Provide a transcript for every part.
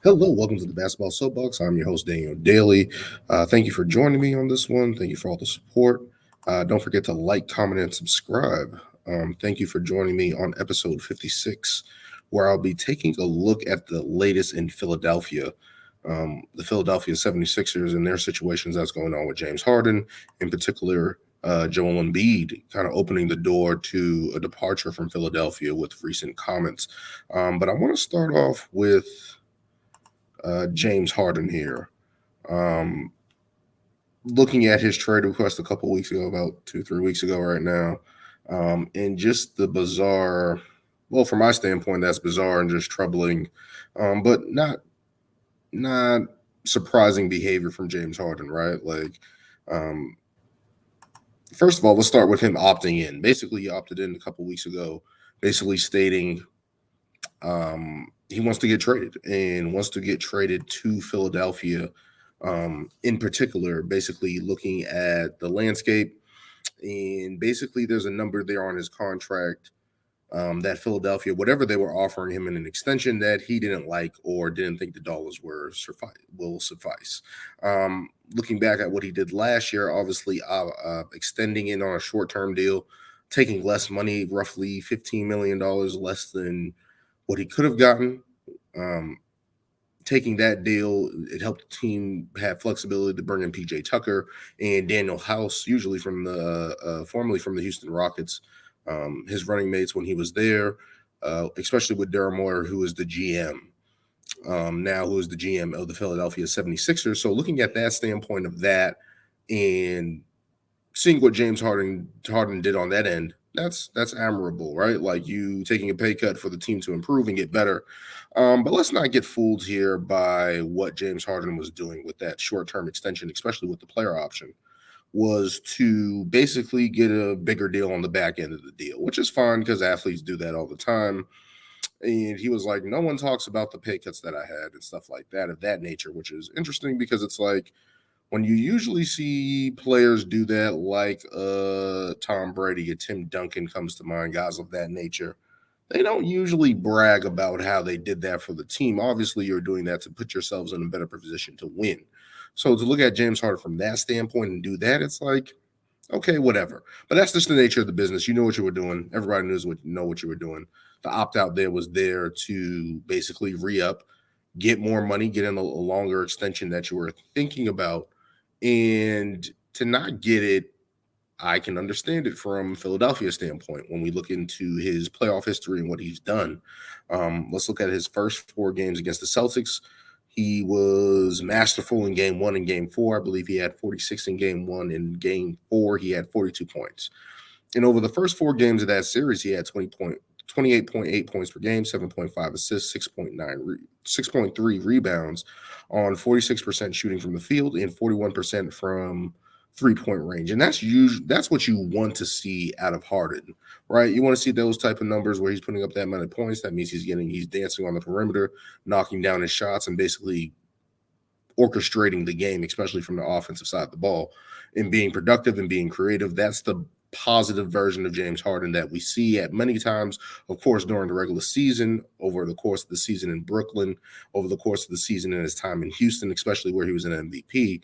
Hello, welcome to the Basketball Soapbox. I'm your host, Daniel Daly. Thank you for joining me on this one. Thank you for all the support. Don't forget to like, comment, and subscribe. Thank you for joining me on episode 56, where I'll be taking a look at the latest in Philadelphia, the Philadelphia 76ers and their situations that's going on with James Harden, in particular, Joel Embiid, kind of opening the door to a departure from Philadelphia with recent comments. But I want to start off with James Harden here. Um, Looking at his trade request a couple weeks ago, about 2, 3 weeks ago, right now, and just the bizarre. Well, from my standpoint, that's bizarre and just troubling, but not surprising behavior from James Harden, right? Like, um, first of all, let's start with him opting in. Basically, he opted in a couple weeks ago, basically stating he wants to get traded and wants to get traded to Philadelphia. In particular, basically looking at the landscape, and basically there's a number there on his contract that Philadelphia, whatever they were offering him in an extension, that he didn't like or didn't think the dollars will suffice. Looking back at what he did last year, obviously extending in on a short-term deal, taking less money, roughly $15 million less than what he could have gotten. Um, Taking that deal, it helped the team have flexibility to bring in PJ Tucker and Daniel House, usually from the formerly from the Houston Rockets, his running mates when he was there, especially with Daryl Moore, who is the GM now, who is the GM of the Philadelphia 76ers. So looking at that standpoint of that and seeing what James Harden did on that end, that's admirable, right? Like you taking a pay cut for the team to improve and get better. But let's not get fooled here by what James Harden was doing with that short-term extension, especially with the player option, was to basically get a bigger deal on the back end of the deal, which is fine because athletes do that all the time. And he was like, no one talks about the pay cuts that I had and stuff like that of that nature, which is interesting because it's like when you usually see players do that, like Tom Brady or Tim Duncan comes to mind, guys of that nature, they don't usually brag about how they did that for the team. Obviously, you're doing that to put yourselves in a better position to win. So to look at James Harden from that standpoint and do that, it's like, okay, whatever. But that's just the nature of the business. You know what you were doing. Everybody know what you were doing. The opt out there was there to basically re up, get more money, get in a longer extension that you were thinking about, and to not get it, I can understand it from Philadelphia's standpoint when we look into his playoff history and what he's done. Let's look at his first 4 games against the Celtics. He was masterful in game 1 and game 4. I believe he had 46 in game 1. In game 4, he had 42 points. And over the first 4 games of that series, he had 28.8 points per game, 7.5 assists, 6.3 rebounds on 46% shooting from the field and 41% from 3-point range. And that's what you want to see out of Harden, right? You want to see those type of numbers where he's putting up that amount of points. That means he's dancing on the perimeter, knocking down his shots, and basically orchestrating the game, especially from the offensive side of the ball, and being productive and being creative. That's the positive version of James Harden that we see at many times, of course, during the regular season, over the course of the season in Brooklyn, over the course of the season in his time in Houston, especially where he was an MVP.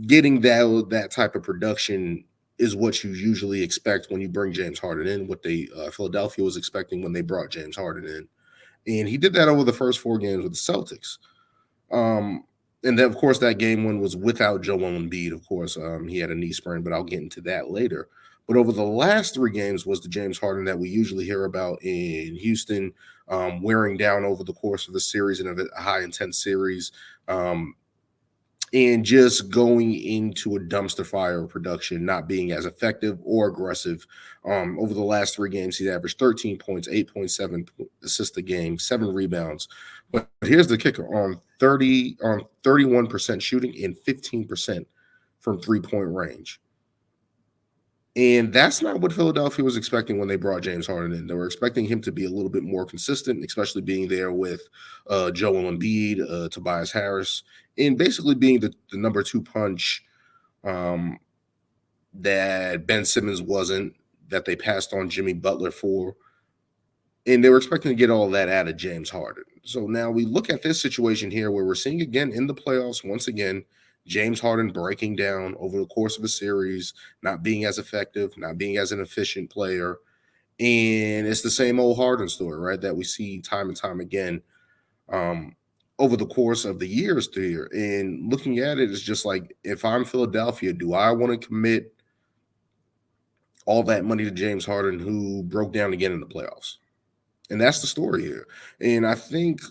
Getting that type of production is what you usually expect when you bring James Harden in, what Philadelphia was expecting when they brought James Harden in. And he did that over the first 4 games with the Celtics. And then, of course, that game 1 was without Joel Embiid. Of course, he had a knee sprain, but I'll get into that later. But over the last 3 games was the James Harden that we usually hear about in Houston, wearing down over the course of the series in a high intense series, and just going into a dumpster fire of production, not being as effective or aggressive. Over the last 3 games, he's averaged 13 points, 8.7 assists a game, 7 rebounds. But here's the kicker: on 31% shooting and 15% from 3-point range. And that's not what Philadelphia was expecting when they brought James Harden in. They were expecting him to be a little bit more consistent, especially being there with Joel Embiid, Tobias Harris, and basically being the number 2 punch that Ben Simmons wasn't, that they passed on Jimmy Butler for. And they were expecting to get all that out of James Harden. So now we look at this situation here where we're seeing again in the playoffs, once again, James Harden breaking down over the course of a series, not being as effective, not being as an efficient player. And it's the same old Harden story, right? That we see time and time again um, over the course of the years here. And looking at it, it's just like, if I'm Philadelphia, do I want to commit all that money to James Harden, who broke down again in the playoffs? And that's the story here. And I think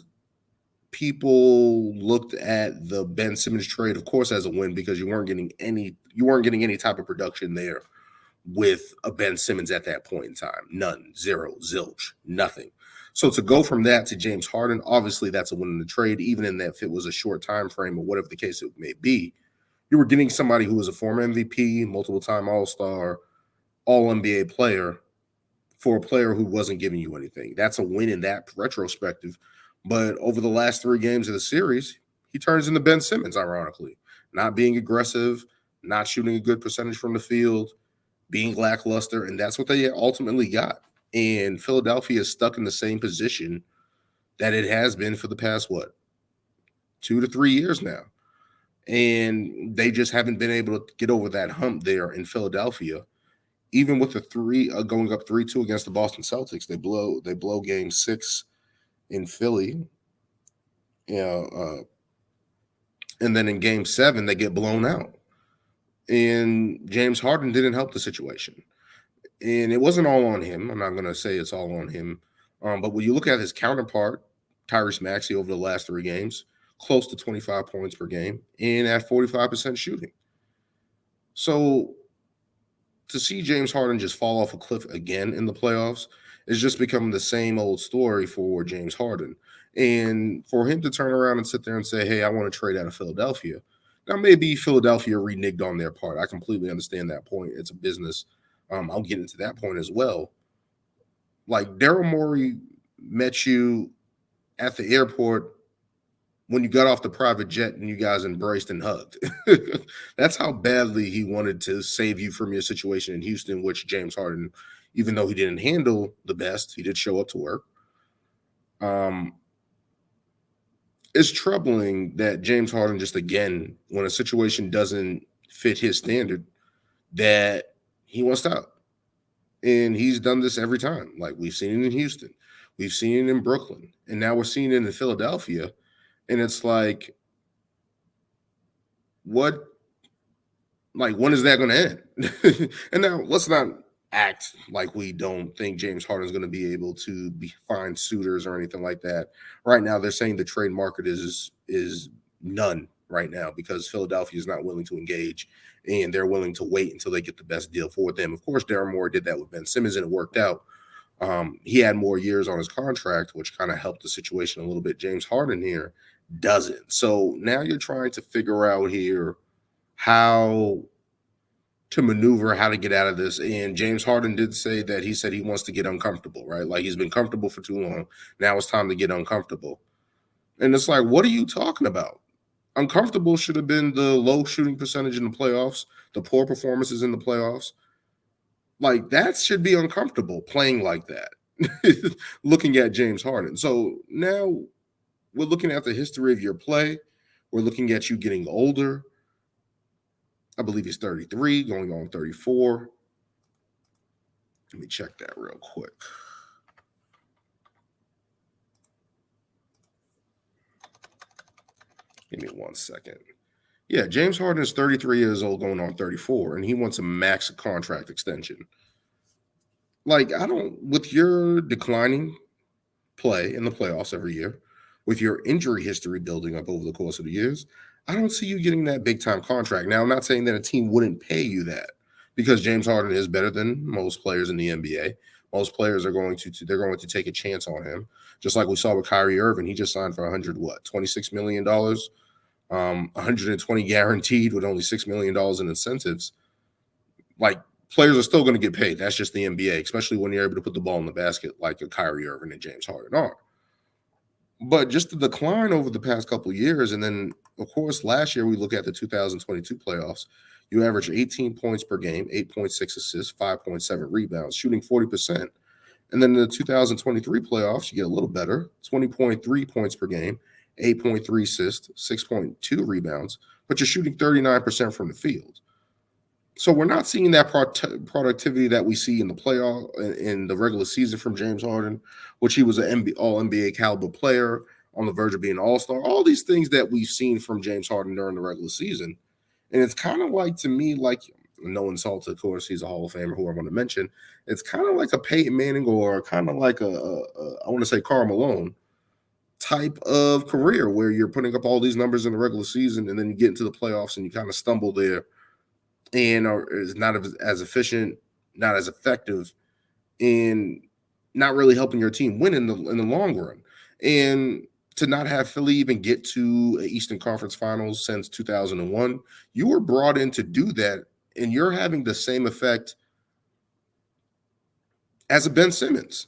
people looked at the Ben Simmons trade, of course, as a win because you weren't getting any type of production there with a Ben Simmons at that point in time. None, zero, zilch, nothing. So to go from that to James Harden, obviously that's a win in the trade, even in that if it was a short time frame or whatever the case it may be. You were getting somebody who was a former MVP, multiple time All-Star, All NBA player for a player who wasn't giving you anything. That's a win in that retrospective. But over the last 3 games of the series, he turns into Ben Simmons, ironically. Not being aggressive, not shooting a good percentage from the field, being lackluster, and that's what they ultimately got. And Philadelphia is stuck in the same position that it has been for the past, 2 to 3 years now. And they just haven't been able to get over that hump there in Philadelphia. Even with the going up 3-2 against the Boston Celtics, they blow game 6 in Philly. And then in game 7, they get blown out. And James Harden didn't help the situation. And it wasn't all on him. I'm not going to say it's all on him. But when you look at his counterpart, Tyrese Maxey, over the last 3 games, close to 25 points per game and at 45% shooting. So to see James Harden just fall off a cliff again in the playoffs is just becoming the same old story for James Harden. And for him to turn around and sit there and say, hey, I want to trade out of Philadelphia. Now, maybe Philadelphia reneged on their part. I completely understand that point. It's a business. I'll get into that point as well. Like, Daryl Morey met you at the airport when you got off the private jet and you guys embraced and hugged. That's how badly he wanted to save you from your situation in Houston, which James Harden, even though he didn't handle the best, he did show up to work. It's troubling that James Harden just, again, when a situation doesn't fit his standard, that he wants out. And he's done this every time. Like, we've seen it in Houston. We've seen it in Brooklyn. And now we're seeing it in Philadelphia. And it's like, when is that going to end? And now let's not act like we don't think James Harden is going to be able to find suitors or anything like that. Right now, they're saying the trade market is none right now because Philadelphia is not willing to engage, and they're willing to wait until they get the best deal for them. Of course, Darren Moore did that with Ben Simmons, and it worked out. He had more years on his contract, which kind of helped the situation a little bit. James Harden here doesn't. So now you're trying to figure out here how to maneuver, how to get out of this. And James Harden did say that he said he wants to get uncomfortable, right? Like, he's been comfortable for too long. Now it's time to get uncomfortable. And it's like, what are you talking about? Uncomfortable should have been the low shooting percentage in the playoffs, the poor performances in the playoffs. Like, that should be uncomfortable playing like that, looking at James Harden. So now we're looking at the history of your play. We're looking at you getting older. I believe he's 33, going on 34. Let me check that real quick. Give me 1 second. Yeah, James Harden is 33 years old, going on 34, and he wants a max contract extension. Like, with your declining play in the playoffs every year, with your injury history building up over the course of the years, I don't see you getting that big time contract. Now, I'm not saying that a team wouldn't pay you that, because James Harden is better than most players in the NBA. Most players are going to take a chance on him, just like we saw with Kyrie Irving. He just signed for $26 million, 120 guaranteed with only $6 million in incentives. Like, players are still going to get paid. That's just the NBA, especially when you're able to put the ball in the basket like a Kyrie Irving and James Harden are. But just the decline over the past couple of years, and then, of course, last year we look at the 2022 playoffs. You average 18 points per game, 8.6 assists, 5.7 rebounds, shooting 40%. And then in the 2023 playoffs, you get a little better, 20.3 points per game, 8.3 assists, 6.2 rebounds, but you're shooting 39% from the field. So we're not seeing that productivity that we see in the playoff in the regular season from James Harden, which he was an all NBA caliber player on the verge of being an all-star. All these things that we've seen from James Harden during the regular season. And it's kind of like, to me, like, no insult, of course, he's a Hall of Famer who I want to mention. It's kind of like a Peyton Manning or kind of like I want to say Karl Malone type of career where you're putting up all these numbers in the regular season and then you get into the playoffs and you kind of stumble there and is not as efficient, not as effective, and not really helping your team win in the long run. And to not have Philly even get to Eastern Conference Finals since 2001, you were brought in to do that, and you're having the same effect as a Ben Simmons.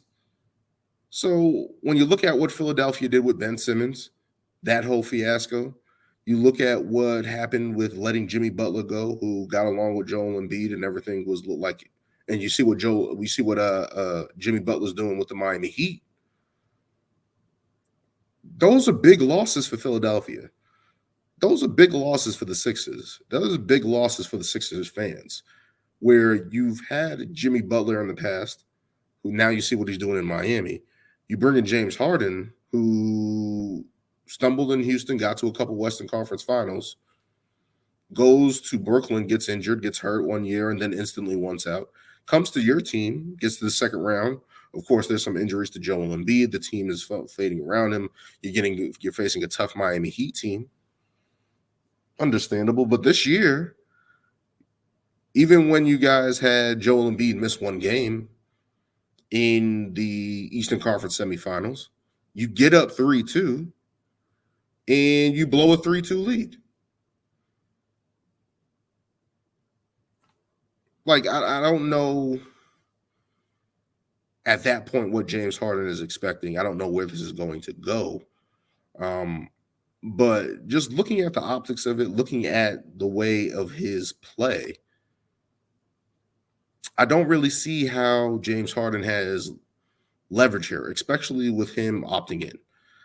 So when you look at what Philadelphia did with Ben Simmons, that whole fiasco, you look at what happened with letting Jimmy Butler go, who got along with Joel Embiid and everything was like, and you see what Jimmy Butler's doing with the Miami Heat. Those are big losses for Philadelphia. Those are big losses for the Sixers. Those are big losses for the Sixers fans, where you've had Jimmy Butler in the past, who now you see what he's doing in Miami. You bring in James Harden, who stumbled in Houston, got to a couple Western Conference Finals, goes to Brooklyn, gets injured, gets hurt 1 year, and then instantly wants out. Comes to your team, gets to the second round. Of course, there's some injuries to Joel Embiid. The team is fading around him. You're facing a tough Miami Heat team. Understandable. But this year, even when you guys had Joel Embiid miss one game in the Eastern Conference semifinals, you get up 3-2 and you blow a 3-2 lead. Like, I don't know at that point what James Harden is expecting. I don't know where this is going to go. But just looking at the optics of it, looking at the way of his play, I don't really see how James Harden has leverage here, especially with him opting in.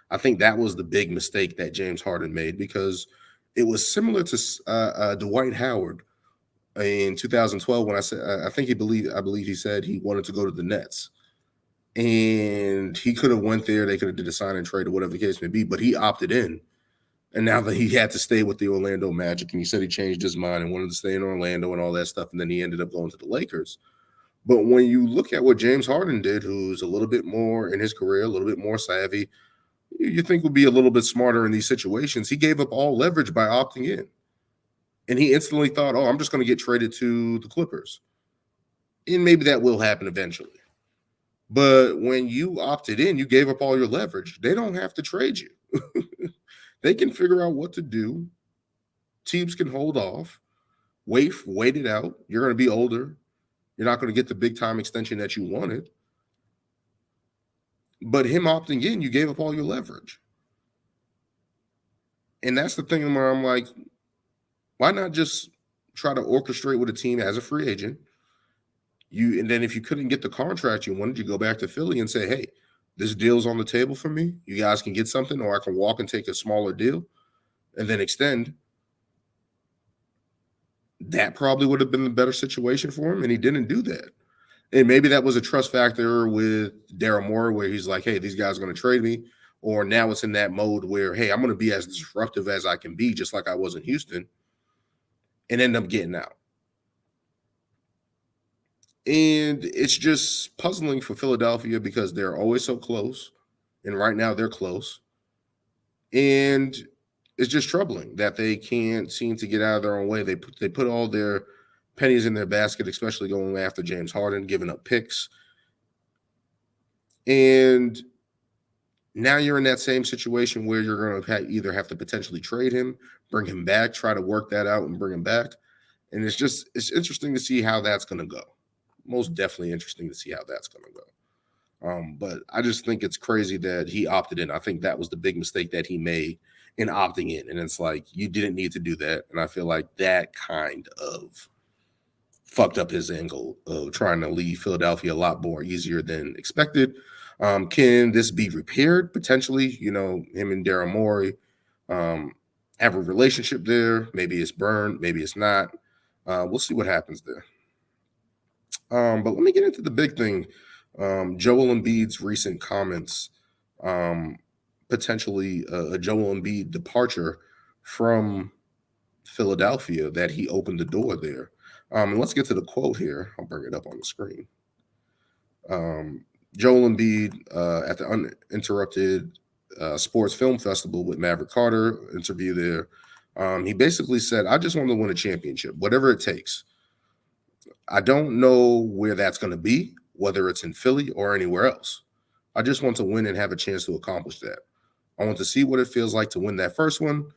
I think that was the big mistake that James Harden made, because it was similar to Dwight Howard in 2012 when I believe he said he wanted to go to the Nets, and he could have went there. They could have did a sign and trade or whatever the case may be, but he opted in. And now that he had to stay with the Orlando Magic, and he said he changed his mind and wanted to stay in Orlando and all that stuff, and then he ended up going to the Lakers. But when you look at what James Harden did, who's a little bit more in his career, a little bit more savvy, you think would be a little bit smarter in these situations, he gave up all leverage by opting in. And he instantly thought, oh, I'm just going to get traded to the Clippers. And maybe that will happen eventually. But when you opted in, you gave up all your leverage. They don't have to trade you. They can figure out what to do. Teams can hold off, wait it out. You're going to be older. You're not going to get the big time extension that you wanted. But him opting in, you gave up all your leverage. And that's the thing where I'm like, why not just try to orchestrate with a team as a free agent? And then if you couldn't get the contract you wanted, you go back to Philly and say, hey, this deal's on the table for me. You guys can get something, or I can walk and take a smaller deal and then extend. That probably would have been the better situation for him, and he didn't do that. And maybe that was a trust factor with Daryl Morey, where he's like, hey, these guys are going to trade me. Or now it's in that mode where, hey, I'm going to be as disruptive as I can be, just like I was in Houston, and end up getting out. And it's just puzzling for Philadelphia because they're always so close. And right now they're close. And it's just troubling that they can't seem to get out of their own way. They put all their pennies in their basket, especially going after James Harden, giving up picks. And now you're in that same situation where you're going to either have to potentially trade him, bring him back, try to work that out and bring him back. And it's interesting to see how that's going to go. Most definitely interesting to see how that's going to go. But I just think it's crazy that he opted in. I think that was the big mistake that he made in opting in. And it's like, you didn't need to do that. And I feel like that kind of fucked up his angle of trying to leave Philadelphia a lot more easier than expected. Can this be repaired potentially? You know, him and Daryl Morey um, have a relationship there. Maybe it's burned, maybe it's not. We'll see what happens there. But let me get into the big thing. Joel Embiid's recent comments, um, potentially a Joel Embiid departure from Philadelphia, that he opened the door there. And let's get to the quote here. I'll bring it up on the screen. Um, Joel Embiid at the Uninterrupted Sports Film Festival with Maverick Carter interview there. He basically said, I just want to win a championship, whatever it takes. I don't know where that's going to be, whether it's in Philly or anywhere else. I just want to win and have a chance to accomplish that. I want to see what it feels like to win that first one,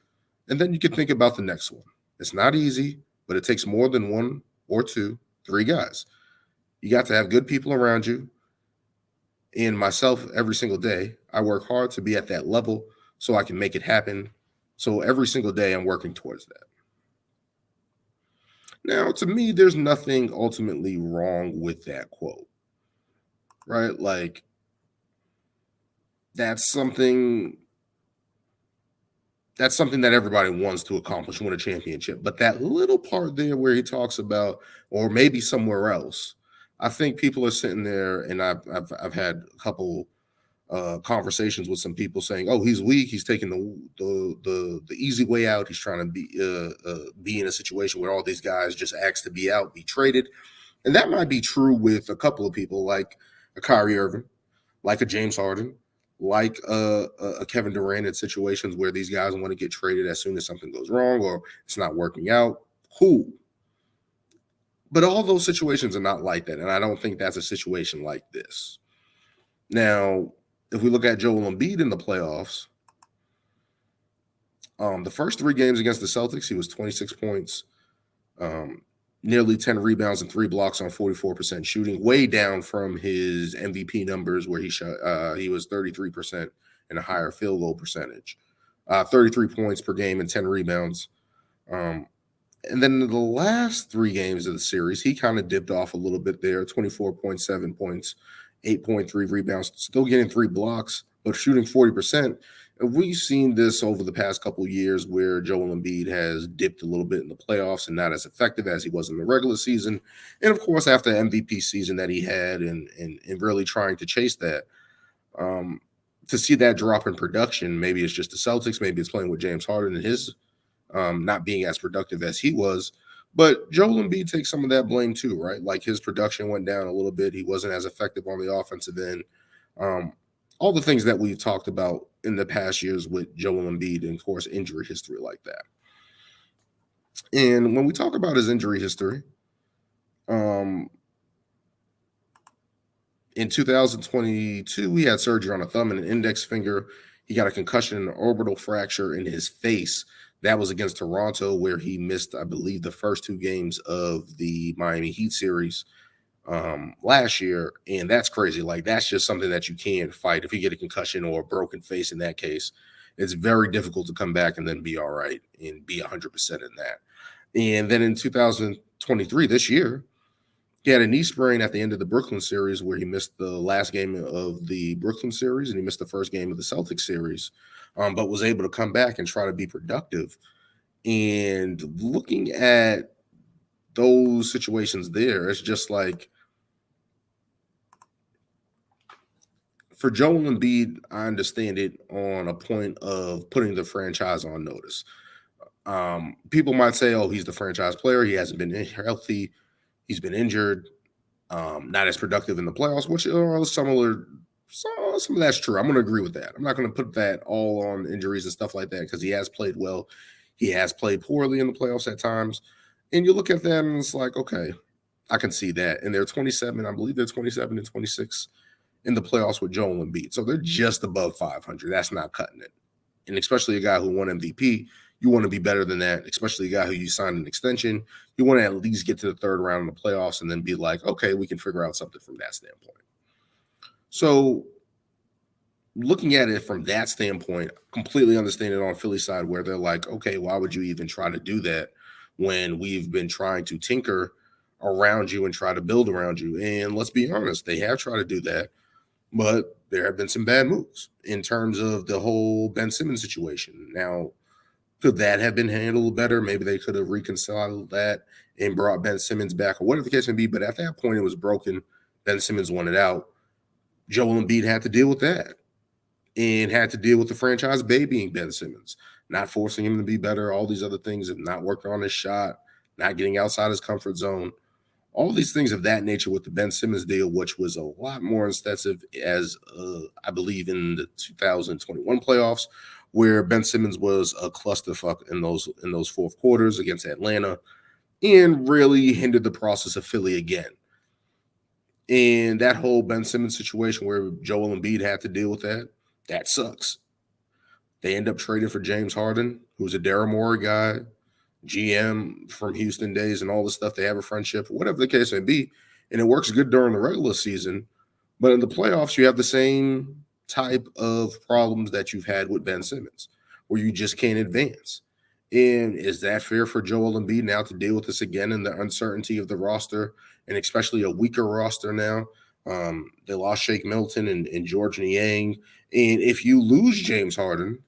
and then you can think about the next one. It's not easy, but it takes more than one or two, three guys. You got to have good people around you. And myself, every single day, I work hard to be at that level so I can make it happen. So every single day, I'm working towards that. Now, to me, there's nothing ultimately wrong with that quote, right? Like, that's something that everybody wants to accomplish, win a championship. But that little part there where he talks about, or maybe somewhere else, I think people are sitting there, and I've had a couple conversations with some people saying, "Oh, he's weak. He's taking the easy way out. He's trying to be in a situation where all these guys just ask to be out, be traded." And that might be true with a couple of people, like a Kyrie Irving, like a James Harden, like a Kevin Durant, in situations where these guys want to get traded as soon as something goes wrong or it's not working out. Cool. But all those situations are not like that. And I don't think that's a situation like this. Now, if we look at Joel Embiid in the playoffs, the first three games against the Celtics, he was 26 points, nearly 10 rebounds and 3 blocks on 44% shooting, way down from his MVP numbers where he was 33% and a higher field goal percentage, 33 points per game and 10 rebounds. And then the last 3 games of the series, he kind of dipped off a little bit there, 24.7 points, 8.3 rebounds, still getting 3 blocks, but shooting 40%. And we've seen this over the past couple of years where Joel Embiid has dipped a little bit in the playoffs and not as effective as he was in the regular season. And of course, after the MVP season that he had and really trying to chase that, to see that drop in production, maybe it's just the Celtics, maybe it's playing with James Harden and his not being as productive as he was. But Joel Embiid takes some of that blame too, right? Like his production went down a little bit. He wasn't as effective on the offensive end. All the things that we've talked about in the past years with Joel Embiid and, of course, injury history like that. And when we talk about his injury history, in 2022, he had surgery on a thumb and an index finger. He got a concussion and an orbital fracture in his face. That was against Toronto, where he missed, I believe, the first 2 games of the Miami Heat series last year. And that's crazy. Like, that's just something that you can't fight. If you get a concussion or a broken face in that case, it's very difficult to come back and then be all right and be 100% in that. And then in 2023, this year, he had a knee sprain at the end of the Brooklyn series where he missed the last game of the Brooklyn series and he missed the first game of the Celtics series, but was able to come back and try to be productive. And looking at those situations there, it's just like, for Joel Embiid, I understand it on a point of putting the franchise on notice. People might say, oh, he's the franchise player. He hasn't been healthy. He's been injured, not as productive in the playoffs, which are similar. Some of that's true. I'm going to agree with that. I'm not going to put that all on injuries and stuff like that because he has played well. He has played poorly in the playoffs at times. And you look at that and it's like, okay, I can see that. And they're 27. I believe they're 27 and 26 in the playoffs with Joel Embiid. So they're just above 500. That's not cutting it. And especially a guy who won MVP, you want to be better than that, especially a guy who you signed an extension. You want to at least get to the third round of the playoffs and then be like, okay, we can figure out something from that standpoint. So looking at it from that standpoint, completely understand it on Philly side where they're like, okay, why would you even try to do that when we've been trying to tinker around you and try to build around you. And let's be honest, they have tried to do that, but there have been some bad moves in terms of the whole Ben Simmons situation. Now, could that have been handled better? Maybe they could have reconciled that and brought Ben Simmons back or whatever the case may be. But at that point, it was broken. Ben Simmons wanted out. Joel Embiid had to deal with that and had to deal with the franchise babying Ben Simmons, not forcing him to be better, all these other things, and not working on his shot, not getting outside his comfort zone. All these things of that nature with the Ben Simmons deal, which was a lot more extensive as I believe in the 2021 playoffs, where Ben Simmons was a clusterfuck in those fourth quarters against Atlanta and really hindered the process of Philly again. And that whole Ben Simmons situation where Joel Embiid had to deal with that sucks. They end up trading for James Harden, who's a Daryl Morey guy, GM from Houston days and all this stuff. They have a friendship, whatever the case may be. And it works good during the regular season. But in the playoffs, you have the same type of problems that you've had with Ben Simmons, where you just can't advance. And is that fair for Joel Embiid now to deal with this again in the uncertainty of the roster, and especially a weaker roster now? They lost Shake Milton and George Niang. And if you lose James Harden,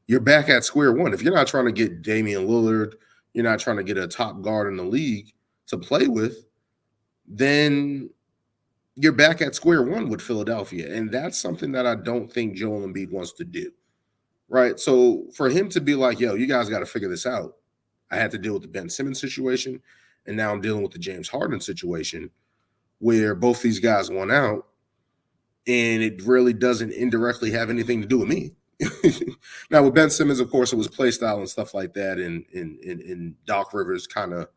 you're back at square one. If you're not trying to get Damian Lillard, you're not trying to get a top guard in the league to play with, then you're back at square one with Philadelphia. And that's something that I don't think Joel Embiid wants to do. Right. So for him to be like, yo, you guys got to figure this out. I had to deal with the Ben Simmons situation, and now I'm dealing with the James Harden situation where both these guys won out, and it really doesn't indirectly have anything to do with me. Now with Ben Simmons, of course, it was play style and stuff like that, and Doc Rivers kind of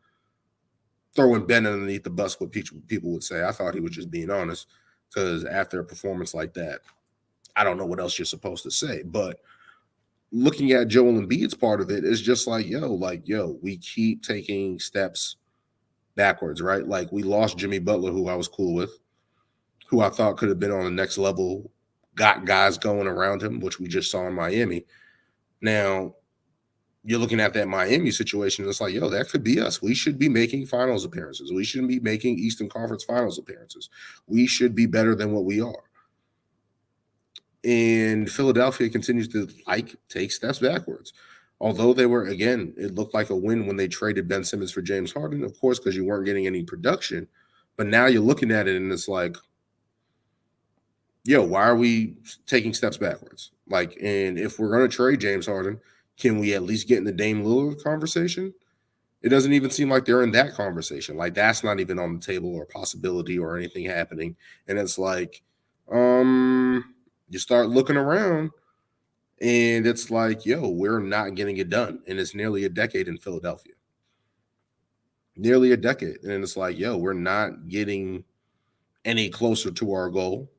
throwing Ben underneath the bus, what people would say. I thought he was just being honest, because after a performance like that, I don't know what else you're supposed to say. But looking at Joel Embiid's part of it is just like, yo, we keep taking steps backwards, right? Like we lost Jimmy Butler, who I was cool with, who I thought could have been on the next level, got guys going around him, which we just saw in Miami. Now, you're looking at that Miami situation, it's like, yo, that could be us. We should be making finals appearances. We shouldn't be making Eastern Conference finals appearances. We should be better than what we are. And Philadelphia continues to take steps backwards. Although they were, again, it looked like a win when they traded Ben Simmons for James Harden, of course, because you weren't getting any production. But now you're looking at it and it's like, yo, why are we taking steps backwards? Like, and if we're going to trade James Harden, can we at least get in the Dame Lillard conversation? It doesn't even seem like they're in that conversation. Like, that's not even on the table or possibility or anything happening. And it's like, you start looking around and it's like, yo, we're not getting it done. And it's nearly a decade in Philadelphia. Nearly a decade. And it's like, yo, we're not getting any closer to our goal.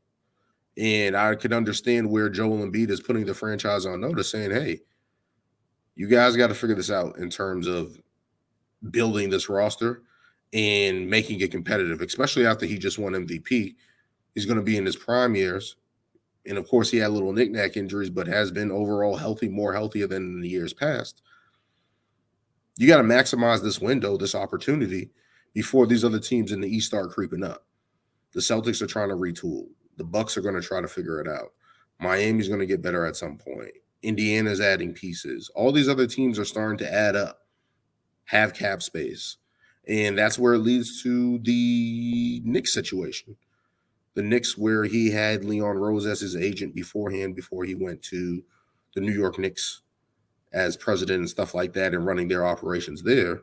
And I could understand where Joel Embiid is putting the franchise on notice, saying, hey, you guys got to figure this out in terms of building this roster and making it competitive, especially after he just won MVP. He's going to be in his prime years. And of course, he had little knick-knack injuries, but has been overall healthy, more healthier than in the years past. You got to maximize this window, this opportunity, before these other teams in the East start creeping up. The Celtics are trying to retool. The Bucks are going to try to figure it out. Miami's going to get better at some point. Indiana's adding pieces. All these other teams are starting to add up, have cap space. And that's where it leads to the Knicks situation. The Knicks, where he had Leon Rose as his agent beforehand, before he went to the New York Knicks as president and stuff like that and running their operations there.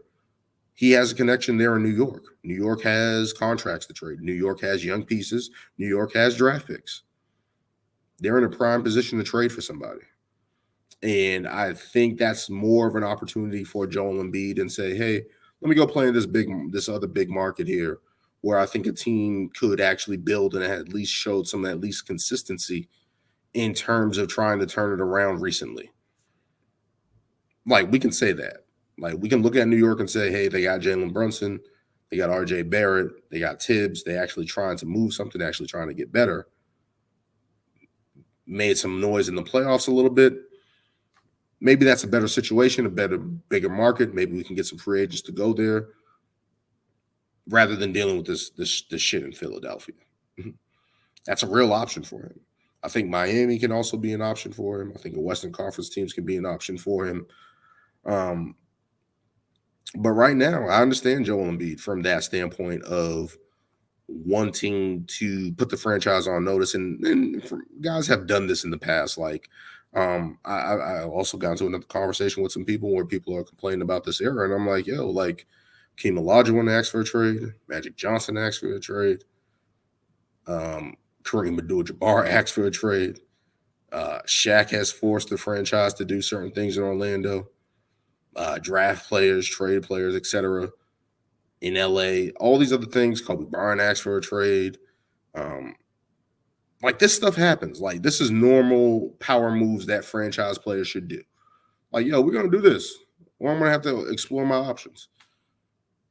He has a connection there in New York. New York has contracts to trade. New York has young pieces. New York has draft picks. They're in a prime position to trade for somebody. And I think that's more of an opportunity for Joel Embiid and say, hey, let me go play in this other big market here, where I think a team could actually build and at least showed some at least consistency in terms of trying to turn it around recently. Like, we can say that. Like, we can look at New York and say, hey, they got Jalen Brunson, they got RJ Barrett, they got Tibbs, they actually trying to move something, actually trying to get better. Made some noise in the playoffs a little bit. Maybe that's a better situation, bigger market. Maybe we can get some free agents to go there rather than dealing with this shit in Philadelphia. That's a real option for him. I think Miami can also be an option for him. I think the Western Conference teams can be an option for him. But right now, I understand Joel Embiid from that standpoint of wanting to put the franchise on notice, and guys have done this in the past. Like, I also got into another conversation with some people where people are complaining about this era, and I'm like, yo, like, Keem Olajuwon asked for a trade, Magic Johnson asked for a trade, Kareem Abdul-Jabbar asked for a trade. Shaq has forced the franchise to do certain things in Orlando, draft players, trade players, etc. In LA, all these other things. Kobe Bryant asked for a trade. Like, this stuff happens. Like, this is normal power moves that franchise players should do. Like, yo, we're gonna do this, or I'm gonna have to explore my options.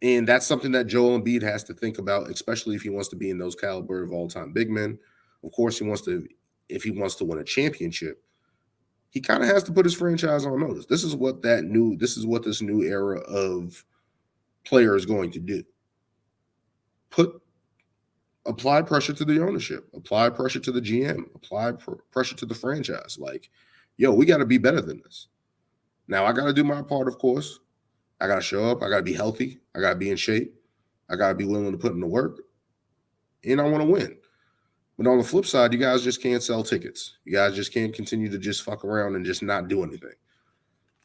And that's something that Joel Embiid has to think about, especially if he wants to be in those caliber of all-time big men. Of course, if he wants to win a championship, he kind of has to put his franchise on notice. This is what this new era of player is going to do. Apply pressure to the ownership, apply pressure to the GM, apply pressure to the franchise. Like, yo, we got to be better than this. Now, I got to do my part, of course. I got to show up. I got to be healthy. I got to be in shape. I got to be willing to put in the work. And I want to win. But on the flip side, you guys just can't sell tickets. You guys just can't continue to just fuck around and just not do anything.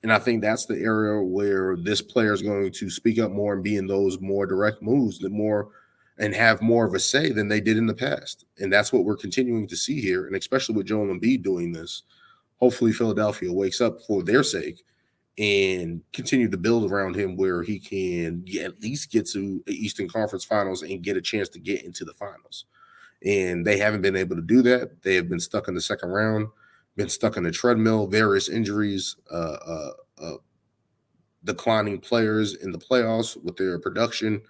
And I think that's the area where this player is going to speak up more and be in those more direct moves and have more of a say than they did in the past. And that's what we're continuing to see here. And especially with Joel Embiid doing this, hopefully Philadelphia wakes up for their sake and continue to build around him where he can at least get to the Eastern Conference Finals and get a chance to get into the finals. And they haven't been able to do that. They have been stuck in the second round, been stuck in the treadmill, various injuries, declining players in the playoffs with their production,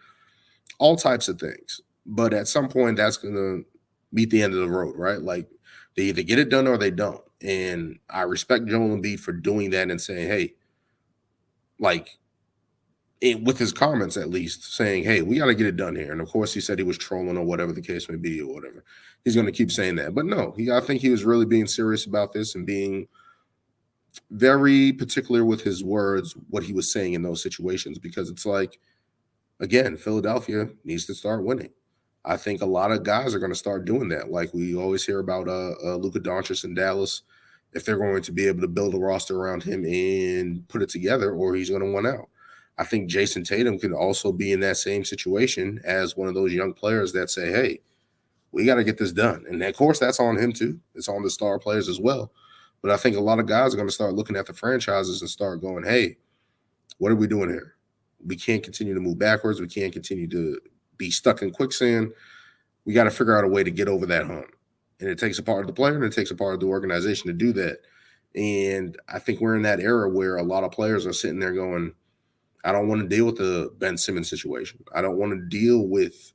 all types of things. But at some point, that's going to meet the end of the road, right? Like, they either get it done or they don't. And I respect Joel Embiid for doing that and saying, hey, like, with his comments at least, saying, hey, we got to get it done here. And of course, he said he was trolling or whatever the case may be or whatever. He's going to keep saying that. But no, I think he was really being serious about this and being very particular with his words, what he was saying in those situations, because it's like, again, Philadelphia needs to start winning. I think a lot of guys are going to start doing that. Like we always hear about Luka Doncic in Dallas, if they're going to be able to build a roster around him and put it together, or he's going to win out. I think Jason Tatum could also be in that same situation as one of those young players that say, hey, we got to get this done. And of course, that's on him too. It's on the star players as well. But I think a lot of guys are going to start looking at the franchises and start going, hey, what are we doing here? We can't continue to move backwards. We can't continue to be stuck in quicksand. We got to figure out a way to get over that hump. And it takes a part of the player and it takes a part of the organization to do that. And I think we're in that era where a lot of players are sitting there going, I don't want to deal with the Ben Simmons situation. I don't want to deal with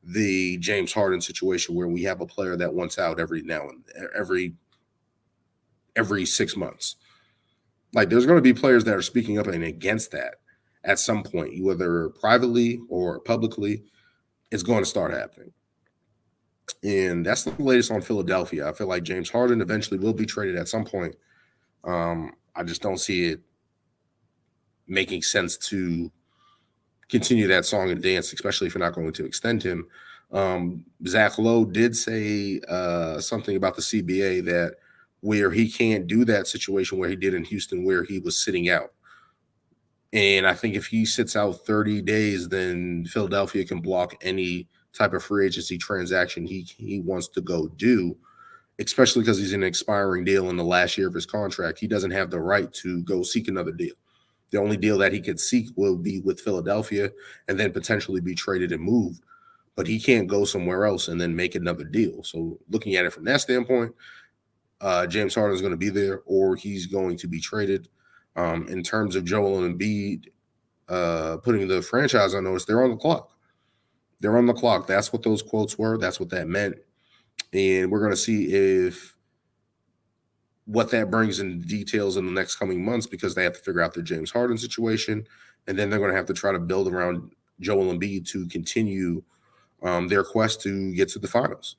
the James Harden situation where we have a player that wants out every 6 months. Like, there's going to be players that are speaking up and against that at some point, whether privately or publicly. It's going to start happening. And that's the latest on Philadelphia. I feel like James Harden eventually will be traded at some point. I just don't see it making sense to continue that song and dance, especially if you're not going to extend him. Zach Lowe did say something about the CBA that where he can't do that situation where he did in Houston where he was sitting out. And I think if he sits out 30 days, then Philadelphia can block any type of free agency transaction he wants to go do, especially because he's in an expiring deal in the last year of his contract. He doesn't have the right to go seek another deal. The only deal that he could seek will be with Philadelphia and then potentially be traded and moved. But he can't go somewhere else and then make another deal. So looking at it from that standpoint, James Harden is going to be there or he's going to be traded. In terms of Joel Embiid putting the franchise on notice, they're on the clock. They're on the clock. That's what those quotes were. That's what that meant. And we're going to see if what that brings in details in the next coming months because they have to figure out the James Harden situation. And then they're going to have to try to build around Joel Embiid to continue their quest to get to the finals,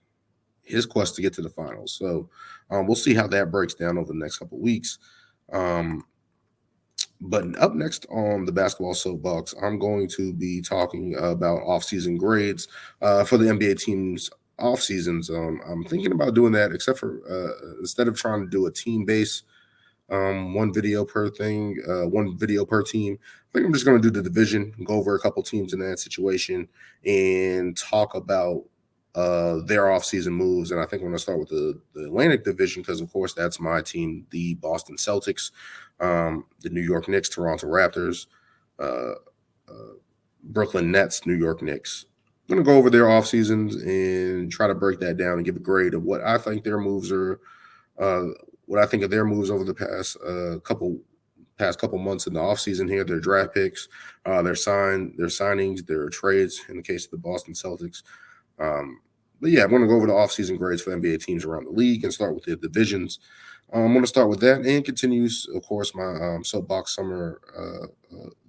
his quest to get to the finals. So we'll see how that breaks down over the next couple of weeks. But up next on the basketball soapbox, I'm going to be talking about offseason grades for the NBA teams' off seasons. I'm thinking about doing that, except for instead of trying to do a team base, one video per thing, one video per team. I think I'm just going to do the division, go over a couple teams in that situation, and talk about their offseason moves. And I think I'm going to start with the Atlantic Division because, of course, that's my team, the Boston Celtics, the New York Knicks, Toronto Raptors, Brooklyn Nets, New York Knicks. I'm going to go over their off seasons and try to break that down and give a grade of what I think their moves are, what I think of their moves over the past couple months in the offseason here, their draft picks, their signings, their trades in the case of the Boston Celtics. But yeah, I'm going to go over the offseason grades for NBA teams around the league and start with the divisions. I'm going to start with that and continues, of course, my Soapbox Summer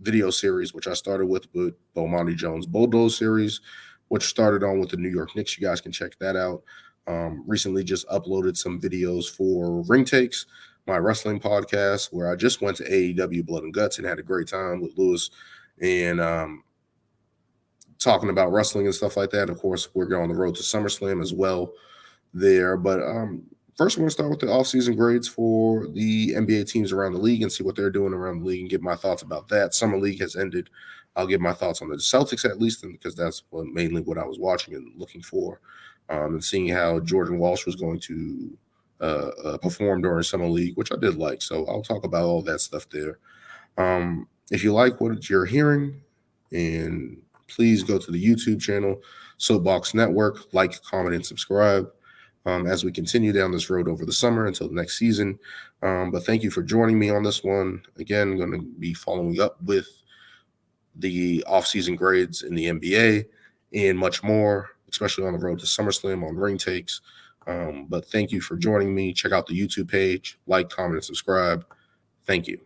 video series, which I started with Bomani Jones Bulldoze series, which started on with the New York Knicks. You guys can check that out. Recently just uploaded some videos for Ring Takes, my wrestling podcast, where I just went to AEW Blood and Guts and had a great time with Lewis and talking about wrestling and stuff like that. Of course, we're going on the road to SummerSlam as well there. But first, I'm going to start with the offseason grades for the NBA teams around the league and see what they're doing around the league and give my thoughts about that. Summer League has ended. I'll give my thoughts on the Celtics at least, because that's mainly what I was watching and looking for, and seeing how Jordan Walsh was going to perform during Summer League, which I did like. So I'll talk about all that stuff there. If you like what you're hearing, and please go to the YouTube channel, Soapbox Network, like, comment, and subscribe as we continue down this road over the summer until the next season. But thank you for joining me on this one. Again, I'm going to be following up with the offseason grades in the NBA and much more, especially on the road to SummerSlam on Ring Takes. But thank you for joining me. Check out the YouTube page, like, comment, and subscribe. Thank you.